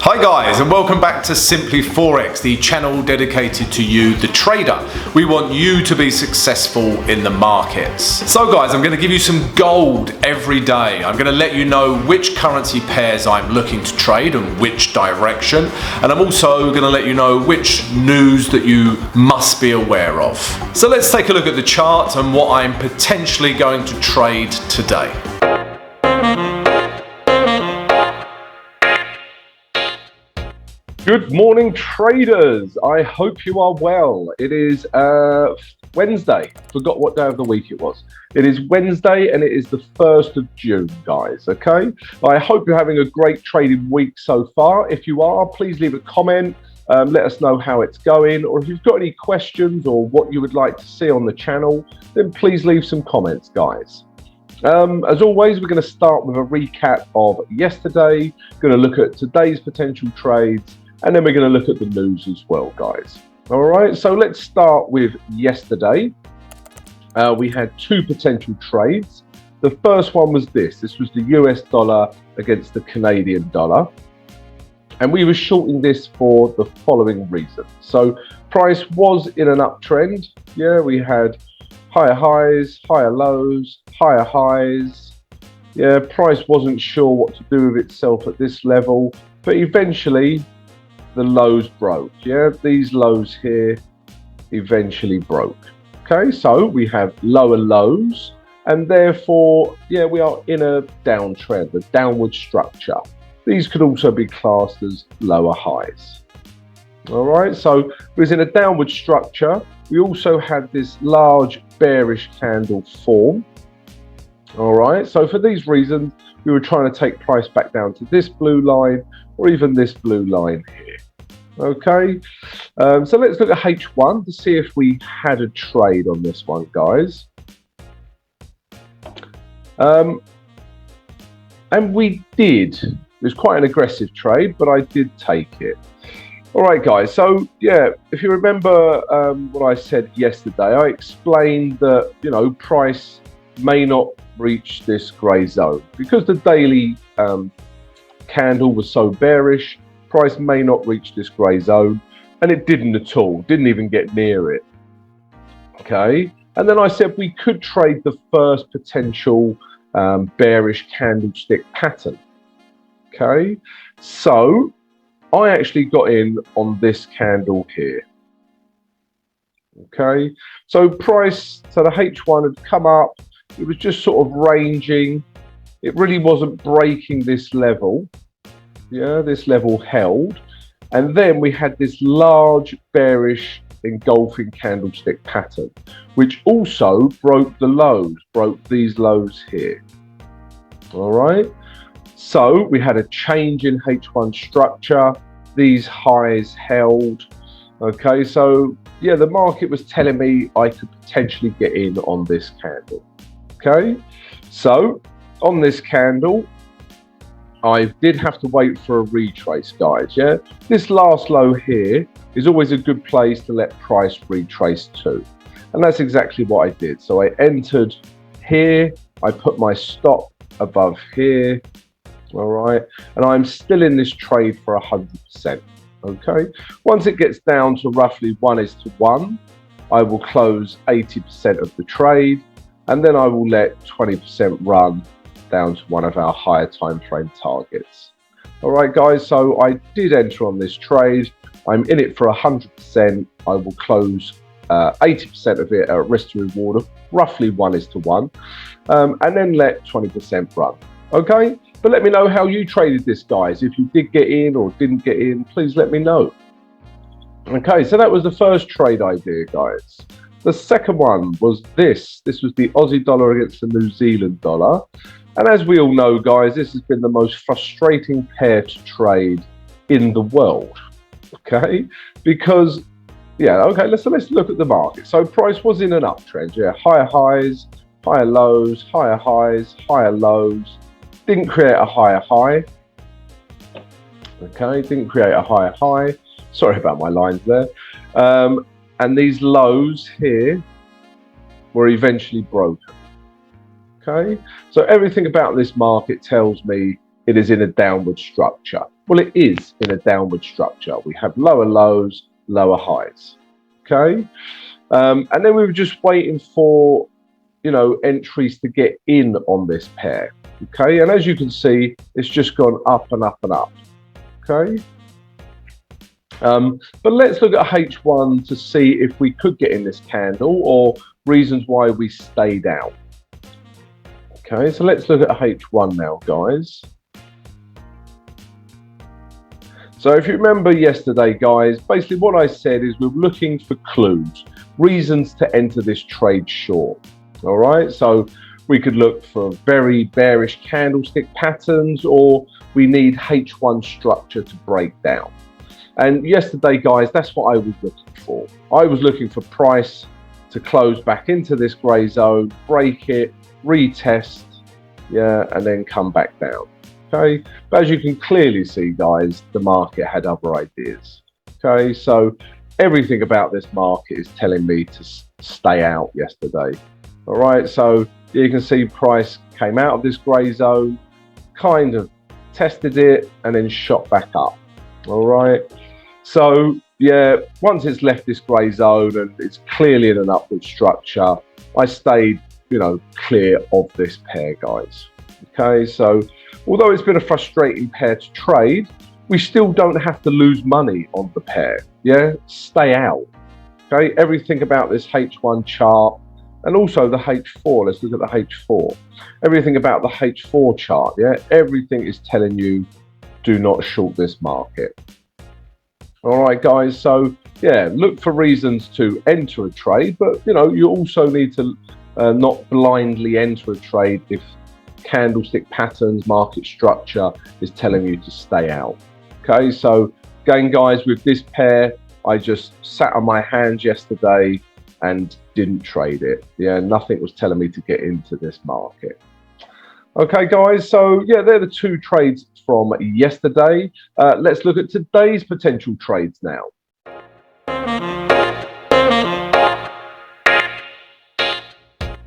Hi guys, and welcome back to Simply Forex, the channel dedicated to you, the trader. We want you to be successful in the markets. So guys, I'm going to give you some gold every day. I'm going to let you know which currency pairs I'm looking to trade and which direction. And I'm also going to let you know which news that you must be aware of. So let's take a look at the chart and what I'm potentially going to trade today. Good morning, traders. I hope you are well. It is Wednesday. Forgot what day of the week it was. It is Wednesday and it is the 1st of June, guys. Okay. I hope you're having a great trading week so far. If you are, please leave a comment. Let us know how it's going, or if you've got any questions or what you would like to see on the channel, then please leave some comments, guys. As always, we're going to start with a recap of yesterday. Going to look at today's potential trades. And then we're going to look at the news as well, guys. All right, so let's start with yesterday. We had two potential trades. The first one was this. This was the US dollar against the Canadian dollar. And we were shorting this for the following reason. So price was in an uptrend. Yeah, we had higher highs, higher lows, higher highs. Yeah, price wasn't sure what to do with itself at this level. But eventually, the lows broke. Yeah, these lows here eventually broke. Okay, so we have lower lows, and therefore, yeah, we are in a downtrend, a downward structure. These could also be classed as lower highs. All right, so it was in a downward structure. We also had this large bearish candle form. All right, so for these reasons, we were trying to take price back down to this blue line or even this blue line here. Okay, so let's look at H1 to see if we had a trade on this one, guys. And we did. It was quite an aggressive trade, but I did take it. All right, guys. So, yeah, if you remember what I said yesterday, I explained that, you know, price may not reach this grey zone because the daily candle was so bearish. Price may not reach this grey zone, and it didn't at all, didn't even get near it. Okay, and then I said we could trade the first potential bearish candlestick pattern. Okay, so I actually got in on this candle here. Okay, so price, so the H1 had come up, it was just sort of ranging, it really wasn't breaking this level. Yeah, this level held, and then we had this large bearish engulfing candlestick pattern, which also broke the lows, broke these lows here. All right, so we had a change in H1 structure. These highs held. Okay, so yeah, the market was telling me I could potentially get in on this candle. Okay, so on this candle, I did have to wait for a retrace, guys. Yeah, this last low here is always a good place to let price retrace to, and that's exactly what I did. So I entered here, I put my stop above here. All right, and I'm still in this trade for 100%. Okay, once it gets down to roughly 1:1, I will close 80% of the trade, and then I will let 20% run down to one of our higher time frame targets. All right, guys, so I did enter on this trade. I'm in it for 100%. I will close 80% of it at risk to reward of roughly 1:1, and then let 20% run. Okay, but let me know how you traded this, guys. If you did get in or didn't get in, please let me know. Okay, so that was the first trade idea, guys. The second one was this. This was the Aussie dollar against the New Zealand dollar. And as we all know, guys, this has been the most frustrating pair to trade in the world. Okay, because, yeah, okay, let's look at the market. So price was in an uptrend. Yeah, higher highs, higher lows, higher highs, higher lows. Didn't create a higher high. Okay, didn't create a higher high. Sorry about my lines there. And these lows here were eventually broken. Okay, so everything about this market tells me it is in a downward structure. Well, it is in a downward structure. We have lower lows, lower highs. Okay. And then we were just waiting for, you know, entries to get in on this pair. Okay. And as you can see, it's just gone up and up and up. Okay. But let's look at H1 to see if we could get in this candle or reasons why we stayed out. Okay, so let's look at H1 now, guys. So if you remember yesterday, guys, basically what I said is we're looking for clues, reasons to enter this trade short. All right, so we could look for very bearish candlestick patterns, or we need H1 structure to break down. And yesterday, guys, that's what I was looking for. I was looking for price to close back into this grey zone, break it, retest, yeah, and then come back down. Okay, but as you can clearly see, guys, the market had other ideas. Okay, so everything about this market is telling me to stay out yesterday. All right, so you can see price came out of this grey zone, kind of tested it, and then shot back up. All right, so yeah, once it's left this grey zone and it's clearly in an upward structure, I stayed, you know, clear of this pair, guys. Okay, so although it's been a frustrating pair to trade, we still don't have to lose money on the pair. Yeah, stay out. Okay, everything about this H1 chart and also the H4. Let's look at the H4. Everything about the H4 chart. Yeah, everything is telling you do not short this market. All right, guys. So yeah, look for reasons to enter a trade, but you know, you also need to not blindly enter a trade if candlestick patterns, market structure is telling you to stay out. Okay, so again, guys, with this pair, I just sat on my hands yesterday and didn't trade it. Yeah, nothing was telling me to get into this market. Okay, guys, so yeah, they're the two trades from yesterday. Let's look at today's potential trades now.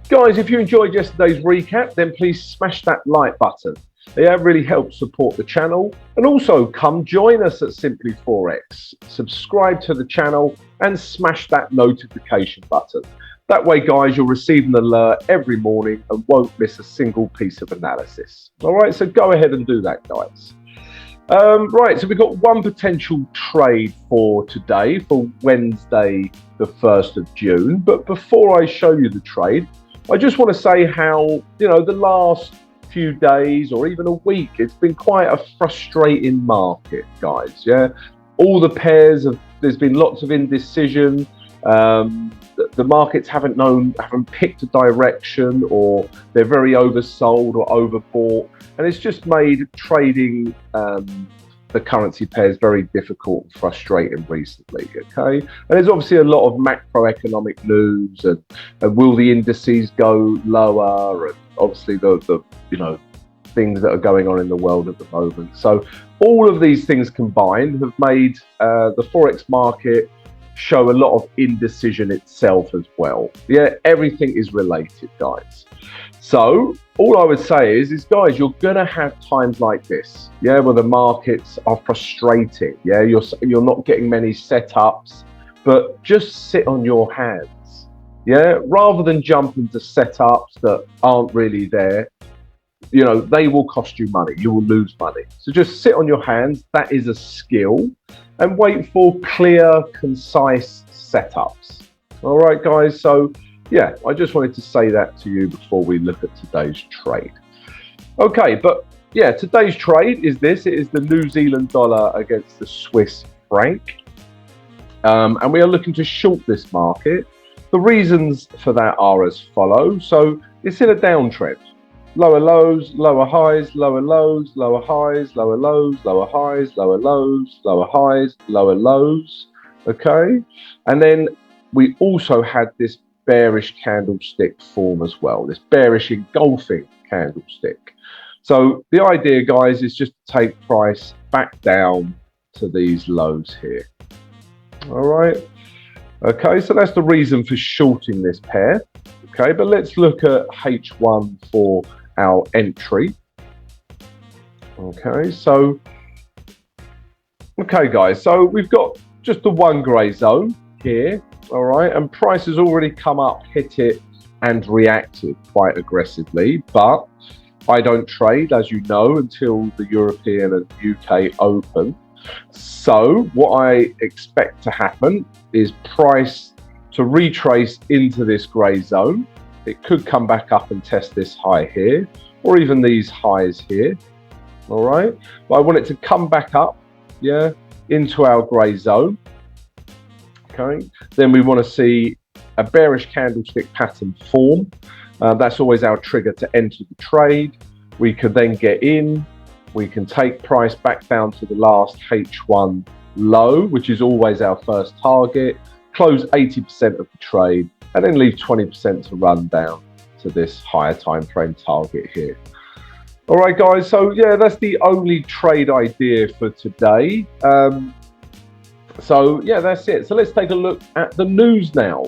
Guys, if you enjoyed yesterday's recap, then please smash that like button. That really helps support the channel. And also come join us at Simply Forex. Subscribe to the channel and smash that notification button. That way, guys, you'll receive an alert every morning and won't miss a single piece of analysis. All right, so go ahead and do that, guys. Right, so we've got one potential trade for today, for Wednesday, the 1st of June. But before I show you the trade, I just want to say how, you know, the last few days or even a week, it's been quite a frustrating market, guys. Yeah, all the pairs there's been lots of indecision. The markets haven't picked a direction, or they're very oversold or overbought, and it's just made trading the currency pairs very difficult and frustrating recently. Okay, and there's obviously a lot of macroeconomic news, and will the indices go lower, and obviously the you know, things that are going on in the world at the moment. So all of these things combined have made the Forex market show a lot of indecision itself as well. Yeah, everything is related, guys. So all I would say is guys, you're gonna have times like this, yeah, where the markets are frustrating. Yeah, you're not getting many setups, but just sit on your hands. Yeah, rather than jump into setups that aren't really there. You know, they will cost you money. You will lose money. So just sit on your hands. That is a skill. And wait for clear, concise setups. All right, guys. So, yeah, I just wanted to say that to you before we look at today's trade. Okay, but yeah, today's trade is this. It is the New Zealand dollar against the Swiss franc. And we are looking to short this market. The reasons for that are as follows. So it's in a downtrend. Lower lows, lower highs, lower lows, lower highs, lower lows, lower highs, lower lows, lower highs, lower lows. Okay. And then we also had this bearish candlestick form as well, this bearish engulfing candlestick. So the idea, guys, is just to take price back down to these lows here. All right. Okay, so that's the reason for shorting this pair. Okay, but let's look at H1 for our entry. Okay, guys, so we've got just the one grey zone here, all right, and price has already come up, hit it, and reacted quite aggressively, but I don't trade, as you know, until the European and UK open. So what I expect to happen is price to retrace into this grey zone. It could come back up and test this high here, or even these highs here, all right? But I want it to come back up, yeah, into our grey zone, okay? Then we want to see a bearish candlestick pattern form. That's always our trigger to enter the trade. We could then get in, we can take price back down to the last H1 low, which is always our first target, close 80% of the trade, and then leave 20% to run down to this higher time frame target here. All right, guys, so yeah, that's the only trade idea for today. So yeah, that's it. So let's take a look at the news now.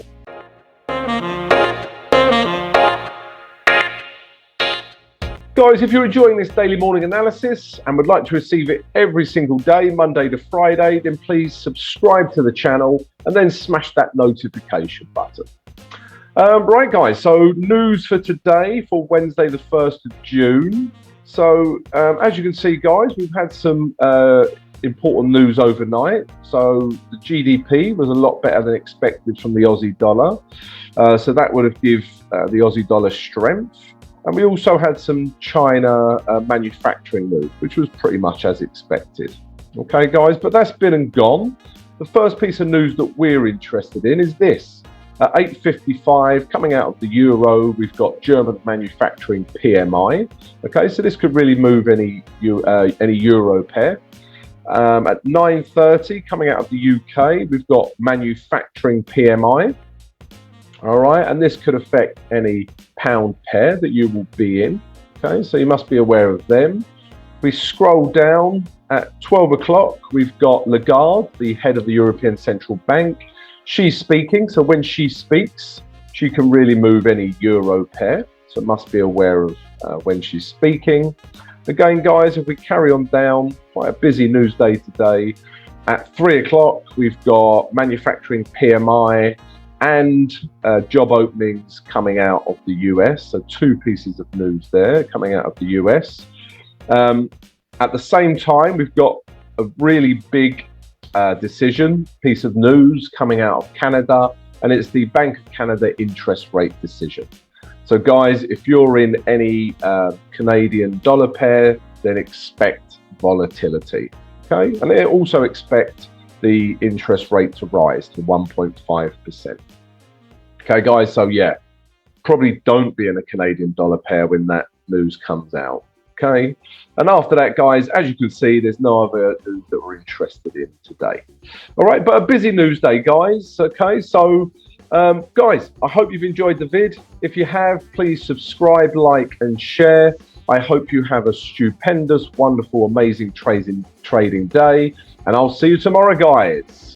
Guys, if you're enjoying this daily morning analysis and would like to receive it every single day, Monday to Friday, then please subscribe to the channel and then smash that notification button. Right, guys, so news for today, for Wednesday the 1st of June. So as you can see, guys, we've had some important news overnight. So the GDP was a lot better than expected from the Aussie dollar. So that would have given the Aussie dollar strength. And we also had some China manufacturing news, which was pretty much as expected. Okay, guys, but that's been and gone. The first piece of news that we're interested in is this. At 8:55, coming out of the euro, we've got German manufacturing PMI. Okay, so this could really move any euro pair. At 9:30, coming out of the UK, we've got manufacturing PMI. All right, and this could affect any pound pair that you will be in. Okay, so you must be aware of them. We scroll down at 12 o'clock, we've got Lagarde, the head of the European Central Bank. She's speaking, so when she speaks, she can really move any euro pair. So must be aware of when she's speaking. Again, guys, if we carry on down, quite a busy news day today. At 3 o'clock, we've got manufacturing PMI and job openings coming out of the US. So two pieces of news there coming out of the US. At the same time, we've got a really big piece of news coming out of Canada, and it's the Bank of Canada interest rate decision. So guys, if you're in any Canadian dollar pair, then expect volatility, okay? And they also expect the interest rate to rise to 1.5%. Okay, guys, so yeah, probably don't be in a Canadian dollar pair when that news comes out, okay? And after that, guys, as you can see, there's no other news that we're interested in today. All right, but a busy news day, guys, okay? So, guys, I hope you've enjoyed the vid. If you have, please subscribe, like, and share. I hope you have a stupendous, wonderful, amazing trading day, and I'll see you tomorrow, guys.